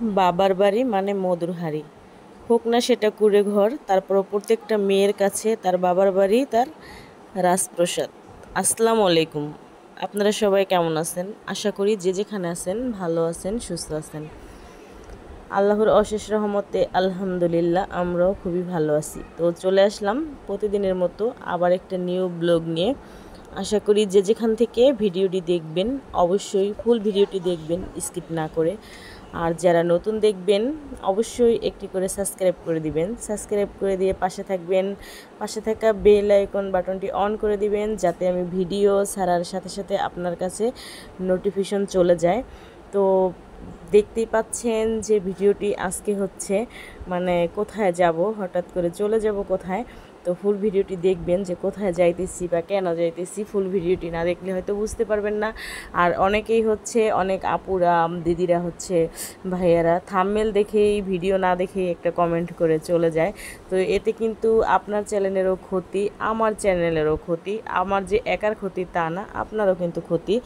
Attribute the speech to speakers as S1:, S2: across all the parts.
S1: বাবার বাড়ি মানে মধুর হাঁড়ি, হোক না সেটা কুঁড়ে ঘর, তারপরও প্রত্যেকটা মেয়ের কাছে তার বাবার বাড়ি তার রাজপ্রসাদ। আসসালামু আলাইকুম, আপনারা সবাই কেমন আছেন? আশা করি যে যেখানে আছেন ভালো আছেন, সুস্থ আছেন। আল্লাহর অশেষ রহমতে আলহামদুলিল্লাহ আমরাও খুবই ভালো আছি। তো চলে আসলাম প্রতিদিনের মতো আবার একটা নিউ ব্লগ নিয়ে। আশা করি যে যেখান থেকে ভিডিওটি দেখবেন অবশ্যই ফুল ভিডিওটি দেখবেন, স্কিপ না করে। আর যারা নতুন দেখবেন অবশ্যই একটি করে সাবস্ক্রাইব করে দিবেন, সাবস্ক্রাইব করে দিয়ে পাশে থাকবেন, পাশে থাকা বেল আইকন বাটনটি অন করে দিবেন যাতে আমি ভিডিও ছাড়ার সাথে সাথে আপনার কাছে নোটিফিকেশন চলে যায়। তো দেখতেই পাচ্ছেন যে ভিডিওটি আজকে হচ্ছে মানে কোথায় যাব, হঠাৎ করে চলে যাব কোথায়। তো ফুল ভিডিওটি দেখবেন যে কোথায় যাইতেছি বা কেন যাইতেছি, ফুল ভিডিওটি না দেখলে হয়তো বুঝতে পারবেন না। আর অনেকেই হচ্ছে, অনেক আপুরা দিদিরা হচ্ছে, ভাইয়ারা থাম্বনেল দেখেই ভিডিও না দেখেই একটা কমেন্ট করে চলে যায়। তো এতে কিন্তু আপনার চ্যানেলেরও ক্ষতি, আমার চ্যানেলেরও ক্ষতি। আমার যে একার ক্ষতি তা না, আপনারও কিন্তু ক্ষতি।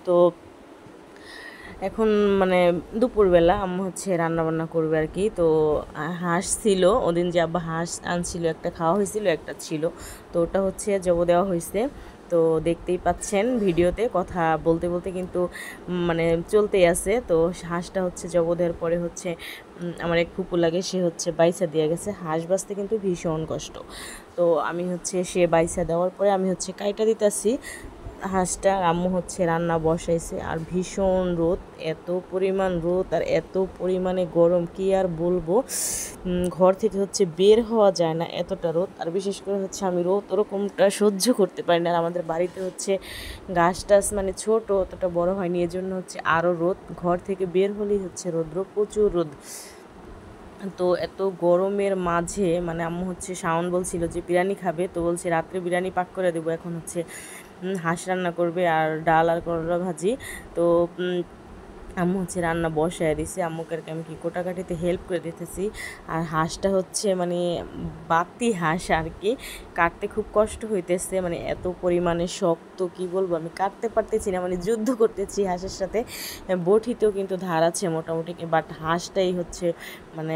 S1: তো এখন মানে দুপুরবেলা আম্মু হচ্ছে রান্নাবান্না করবে আর কি। তো হাঁস ছিল, ওদিন যে আব্বা হাঁস আনছিল, একটা খাওয়া হয়েছিল, একটা ছিল, তো ওটা হচ্ছে জব দেওয়া হয়েছে। তো দেখতেই পাচ্ছেন ভিডিওতে কথা বলতে বলতে কিন্তু মানে চলতেই আছে। তো হাঁসটা হচ্ছে জব দেওয়ার পরে হচ্ছে আমার এক ফুপু লাগে, সে হচ্ছে বাইসা দিয়ে গেছে। হাঁস বাঁচতে কিন্তু ভীষণ কষ্ট। তো আমি হচ্ছে সে বাইসা দেওয়ার পরে আমি হচ্ছে কাইটা দিতেছি হাঁসটা। আম্মু হচ্ছে রান্না বসাইছে, আর ভীষণ রোদ, এত পরিমাণ রোদ আর এত পরিমাণে গরম কি আর বলবো। ঘর থেকে হচ্ছে বের হওয়া যায় না, এতটা রোদ। আর বিশেষ করে হচ্ছে আমি রোদ ওরকমটা সহ্য করতে পারি না। আর আমাদের বাড়িতে হচ্ছে গাছ টাছ মানে ছোট, অতটা বড় হয়নি, এজন্য হচ্ছে আরও রোদ। ঘর থেকে বের হলেই হচ্ছে রৌদ্র, প্রচুর রোদ। তো এত গরমের মাঝে মানে আম্মু হচ্ছে শাওন বলছিল যে বিরিয়ানি খাবে, তো বলছে রাত্রে বিরিয়ানি পাক করে দেবো। এখন হচ্ছে হাঁস রান্না করবে আর ডাল আর করলা ভাজি। তো আম্মু হচ্ছে রান্না বসায় দিছে, আম্মুকে আর কি আমি কি কোটাকাটিতে হেল্প করে দিতেছি। আর হাঁসটা হচ্ছে মানে বাতি হাঁস আর কি, কাটতে খুব কষ্ট হইতেছে, মানে এত পরিমাণে শক্ত কি বলবো, আমি কাটতে পারতেছি না, মানে যুদ্ধ করতেছি হাঁসের সাথে। বটিতেও কিন্তু ধার আছে মোটামুটি, বাট হাঁসটাই হচ্ছে মানে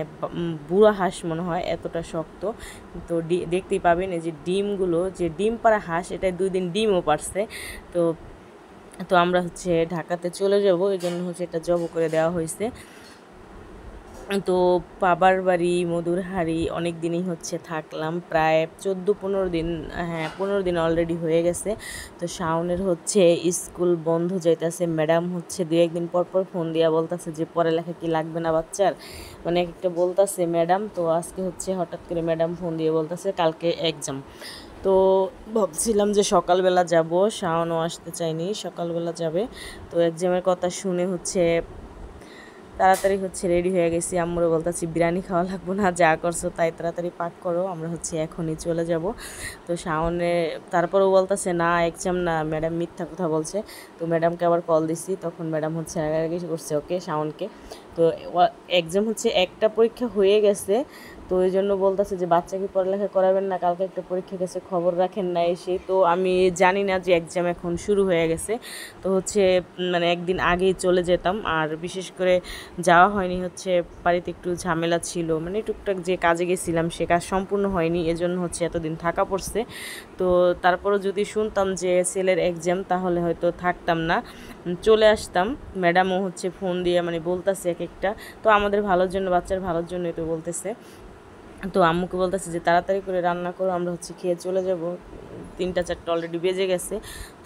S1: বুড়া হাঁস মনে হয়, এতটা শক্ত। তো দেখতেই পাবেন এই যে ডিমগুলো, যে ডিম পাড়া হাঁস, এটা 2 দিন ডিমও পারছে। তো তো আমরা হচ্ছে ঢাকাতে চলে যাব, এই জন্য হচ্ছে এটা জব করে দেওয়া হয়েছে। তো বাবার বাড়ি মধুর হাঁড়ি অনেক দিনই হচ্ছে থাকলাম, প্রায় 14-15 দিন, হ্যাঁ 15 দিন অলরেডি হয়ে গেছে। তো শাওনের হচ্ছে স্কুল বন্ধ যাইতেছে, ম্যাডাম হচ্ছে 2-1 দিন পর পর ফোন দিয়া বলতেছে যে পড়ালেখা কি লাগবে না বাচ্চার, মানে একটা বলতেছে ম্যাডাম। তো আজকে হচ্ছে হঠাৎ করে ম্যাডাম ফোন দিয়ে বলতেছে কালকে এক্সাম। তো ভাবছিলাম যে সকালবেলা যাব, শাওনও আসতে চাইনি, সকালবেলা যাবে। তো এক্সামের কথা শুনে হচ্ছে তাড়াতাড়ি হচ্ছে রেডি হয়ে গেছি। আম্মুরে বলতেছি বিরিয়ানি খাওয়া লাগবো না, যা করছো তাই তাড়াতাড়ি পাক করো, আমরা হচ্ছে এখনই চলে যাব। তো শাওনে তারপরেও বলতেছে না এক্সাম না, ম্যাডাম মিথ্যা কথা বলছে। তো ম্যাডামকে আবার কল দিছি, তখন ম্যাডাম হচ্ছে রাগারাগি করছে ওকে, শাওনকে। তো এক্সাম হচ্ছে একটা পরীক্ষা হয়ে গেছে, তো ওই জন্য বলতেছে যে বাচ্চাকে পড়ালেখা করাবেন না, কালকে একটা পরীক্ষা গেছে খবর রাখেন না এসে। তো আমি জানি না যে এক্সাম এখন শুরু হয়ে গেছে। তো হচ্ছে মানে একদিন আগেই চলে যেতাম, আর বিশেষ করে যাওয়া হয়নি হচ্ছে বাড়িতে একটু ঝামেলা ছিল, মানে টুকটাক যে কাজে গেছিলাম সে কাজ সম্পূর্ণ হয়নি, এজন্য হচ্ছে এতদিন থাকা পড়ছে। তো তারপরও যদি শুনতাম যে ছেলের এক্সাম তাহলে হয়তো থাকতাম না, চলে আসতাম। ম্যাডামও হচ্ছে ফোন দিয়ে মানে বলতেছে এক একটা, তো আমাদের ভালোর জন্য, বাচ্চার ভালোর জন্যই তো বলতেছে। তো আম্মুকে বলতেছে যে তাড়াতাড়ি করে রান্না করো, আমরা হচ্ছে খেয়ে চলে যাব, 3টা-4টা অলরেডি বেজে গেছে।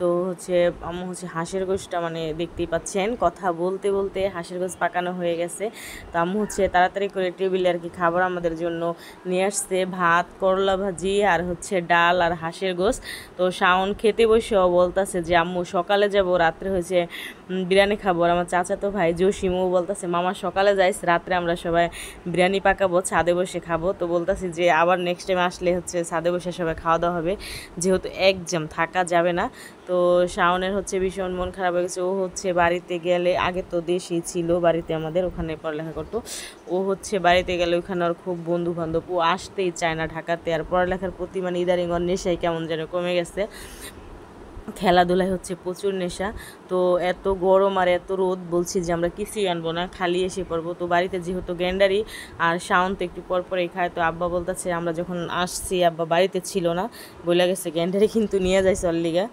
S1: তো হচ্ছে আম্মু হচ্ছে হাঁসের গোশটা মানে দেখতেই পাচ্ছেন কথা বলতে বলতে হাঁসের গোশ পাকানো হয়ে গেছে। তো আম্মু হচ্ছে তাড়াতাড়ি করে টেবিলে আর কি খাবার আমাদের জন্য নিয়ে আসছে, ভাত, করলা ভাজি আর হচ্ছে ডাল আর হাঁসের গোশ। তো শাওন খেতে বসেও বলতেছে যে আম্মু সকালে যাব, রাত্রে হয়েছে বিরিয়ানি খাবো। আর আমার চাচাতো ভাই জসিমও বলতেছে মামা সকালে যাইস, রাত্রে আমরা সবাই বিরিয়ানি পাকাবো, ছাদে বসে খাবো। তো বলতেছি যে আবার নেক্সট টাইম আসলে হচ্ছে ছাদে বসে সবাই খাওয়া দাওয়া হবে, যেহেতু এক্সাম থাকা যাবে না। তো শাওনের হচ্ছে ভীষণ মন খারাপ হয়ে গেছে, ও হচ্ছে বাড়িতে গেলে, আগে তো দেশেই ছিল বাড়িতে আমাদের, ওখানে পড়ালেখা করতো। ও হচ্ছে বাড়িতে গেলে ওখানে ওর খুব বন্ধু বান্ধব, ও আসতেই চায় না ঢাকাতে। আর পড়ালেখার প্রতি মানে ইদারিং ওর নেশাই কেমন যেন কমে গেছে। খেলাধুলায় হচ্ছে প্রচুর নেশা। তো এত গরম আর এত রোদ, বলছি যে আমরা কিছুই আনবো না, খালি এসে পড়বো। তো বাড়িতে যেহেতু গ্যান্ডারি আর শাওন তো একটু পরপরই খায়, তো আব্বা বলতেছে আমরা যখন আসছি আব্বা বাড়িতে ছিল না, বলে গেছে গ্যান্ডারি কিন্তু নিয়ে যায় চল্লিগা।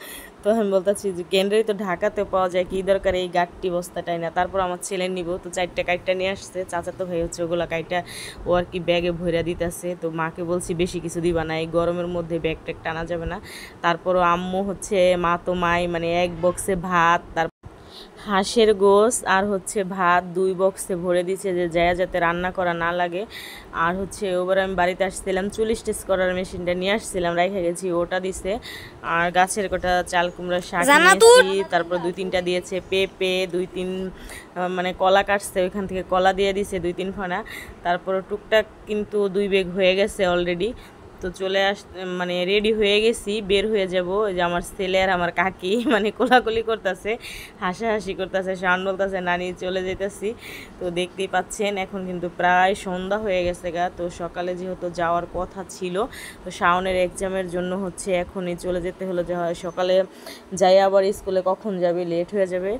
S1: তো আমি বলতেছি যে গ্যান্ডারি তো ঢাকাতে পাওয়া যায়, কী দরকার এই গাঠটি বস্তাটাই না। তারপর আমার ছেলে নিব, তো 4টা কাইটটা নিয়ে আসছে, চাচাতো ভাই হচ্ছে ওগুলো কাইটা ও আর কি ব্যাগে ভইরা দিতেছে। তো মাকে বলছি বেশি কিছু দিবা না, এই গরমের মধ্যে ব্যাগ ট্যাগ টানা যাবে না। তারপরও আম্মু হচ্ছে মা তো মাই মানে এক বক্সে ভাত, তার হাঁসের গোস আর হচ্ছে ভাত 2 বক্সে ভরে দিচ্ছে, যে যায় যাতে রান্না করা না লাগে। আর হচ্ছে ওবার আমি বাড়িতে আসছিলাম, চুল স্টিচ করার মেশিনটা নিয়ে আসছিলাম, রেখে গেছি, ওটা দিছে। আর গাছের কটা চাল কুমড়া শাক নিয়েছি, তারপর 2-3টা দিয়েছে পেঁপে, 2-3 মানে কলা কাটছে, ওইখান থেকে কলা দিয়ে দিছে 2-3 ফানা। তারপর টুকটাক কিন্তু 2 ব্যাগ হয়ে গেছে অলরেডি। তো চলে মানে রেডি হয়ে গেছি, বের হয়ে যাব। ওই যে আমার ছেলে আর আমার কাকি মানে কোলাকুলি করতেছে, হাসাহাসি করতেছে, শাওন বলতেছে নানি চলে যেতেছি। তো দেখতেই পাচ্ছেন এখন কিন্তু প্রায় সন্ধ্যা হয়ে গেছে গা। তো সকালে যেহেতু যাওয়ার কথা ছিল, তো শাওনের এক্সামের জন্য হচ্ছে এখনই চলে যেতে হলো, যে হয় সকালে যাই আবার স্কুলে কখন যাবে, লেট হয়ে যাবে।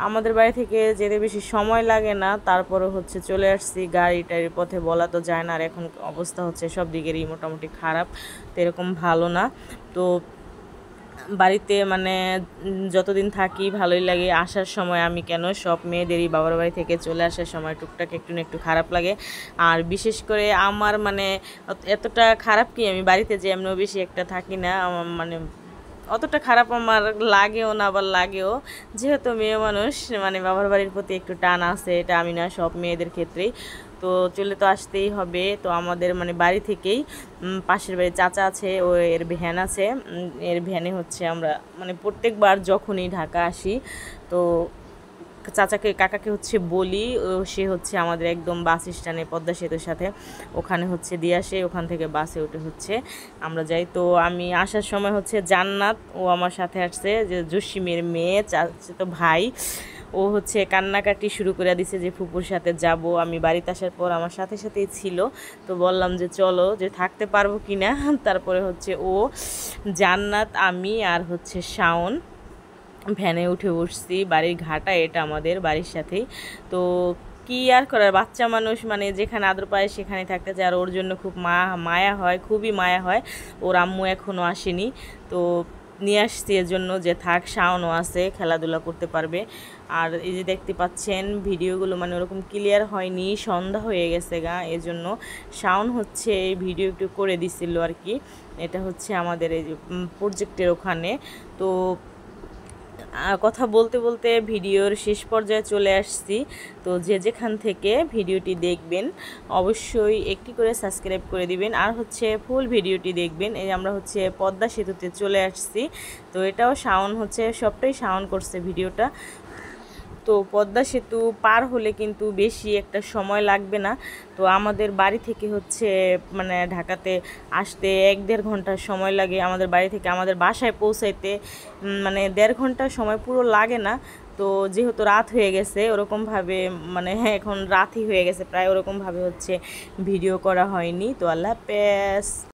S1: আমাদের বাড়ি থেকে যেতে বেশি সময় লাগে না, তারপরে হচ্ছে চলে আসছি, গাড়িটার পথে বলা তো যায় না। আর এখন অবস্থা হচ্ছে সব দিকেরই মোটামুটি খারাপ, তো এরকম ভালো না। তো বাড়িতে মানে যতদিন থাকি ভালোই লাগে, আসার সময় আমি কেন সব মেয়েদেরই বাবার বাড়ি থেকে চলে আসার সময় টুকটাক একটু না একটু খারাপ লাগে। আর বিশেষ করে আমার মানে এতটা খারাপ কি, আমি বাড়িতে যে এমনিও বেশি একটা থাকি না, আমার মানে অতটা খারাপ আমার লাগেও না, আবার লাগেও। যেহেতু মেয়ে মানুষ মানে বাবার বাড়ির প্রতি একটু টান আছে, এটা আমি না, সব মেয়েদের ক্ষেত্রেই। তো চলে তো আসতেই হবে। তো আমাদের মানে বাড়ি থেকেই পাশের বাড়ি চাচা আছে, ও এর ভ্যান আছে, এর ভ্যানে হচ্ছে আমরা মানে প্রত্যেকবার যখনই ঢাকা আসি, তো কাকাকে হচ্ছে বলি, সে হচ্ছে আমাদের একদম বাস স্ট্যান্ডে পদ্মা সেতুর সাথে ওখানে হচ্ছে দিয়ে আসে, ওখান থেকে বাসে উঠে হচ্ছে আমরা যাই। তো আমি আসার সময় হচ্ছে জান্নাত ও আমার সাথে আসছে, যে জসিমের মেয়ে, তো ভাই, ও হচ্ছে কান্নাকাটি শুরু করে দিছে যে ফুপুর সাথে যাব। আমি বাড়িতে আসার পর আমার সাথে সাথেই ছিল, তো বললাম যে চলো, যে থাকতে পারবো কি না। তারপরে হচ্ছে ও, জান্নাত, আমি আর হচ্ছে শাওন ভ্যানে উঠে বসছি। বাড়ির ঘাটা এটা আমাদের বাড়ির সাথেই। তো কি আর করার, বাচ্চা মানুষ মানে যেখানে আদর পায় সেখানে থাকতে চায়, আর ওর জন্য খুব মায়া হয়, খুবই মায়া হয়। ওর আম্মু এখনও আসেনি, তো নিয়ে আসছি এর জন্য যে থাক, শাওনও আছে, খেলাধুলা করতে পারবে। আর এই যে দেখতে পাচ্ছেন ভিডিওগুলো মানে ওরকম ক্লিয়ার হয়নি, সন্ধ্যা হয়ে গেছে গা, এজন্য শাওন হচ্ছে এই ভিডিও একটু করে দিছিল আর কি। এটা হচ্ছে আমাদের এই যে প্রজেক্টের ওখানে। তো কথা বলতে বলতে ভিডিওর শেষ পর্যায়ে চলে আসছি। তো যে যেখান থেকে ভিডিওটি দেখবেন অবশ্যই একটি করে সাবস্ক্রাইব করে দিবেন, আর হচ্ছে ফুল ভিডিওটি দেখবেন। এই আমরা হচ্ছে পদ্মা সেতুতে চলে আসছি। তো এটাও শাওন হচ্ছে, সবটাই শাওন করছে ভিডিওটা। তো পদ্মা সেতু পার হলে কিন্তু বেশি একটা সময় লাগবে না। তো আমাদের বাড়ি থেকে হচ্ছে মানে ঢাকাতে আসতে 1-1.5 ঘন্টা সময় লাগে, আমাদের বাড়ি থেকে আমাদের বাসায় পৌঁছাইতে মানে 1.5 ঘন্টা সময় পুরো লাগে না। তো যেহেতু রাত হয়ে গেছে ওরকমভাবে মানে এখন রাতই হয়ে গেছে প্রায়, ওরকমভাবে হচ্ছে ভিডিও করা হয়নি। তো আল্লাহ হাফেজ।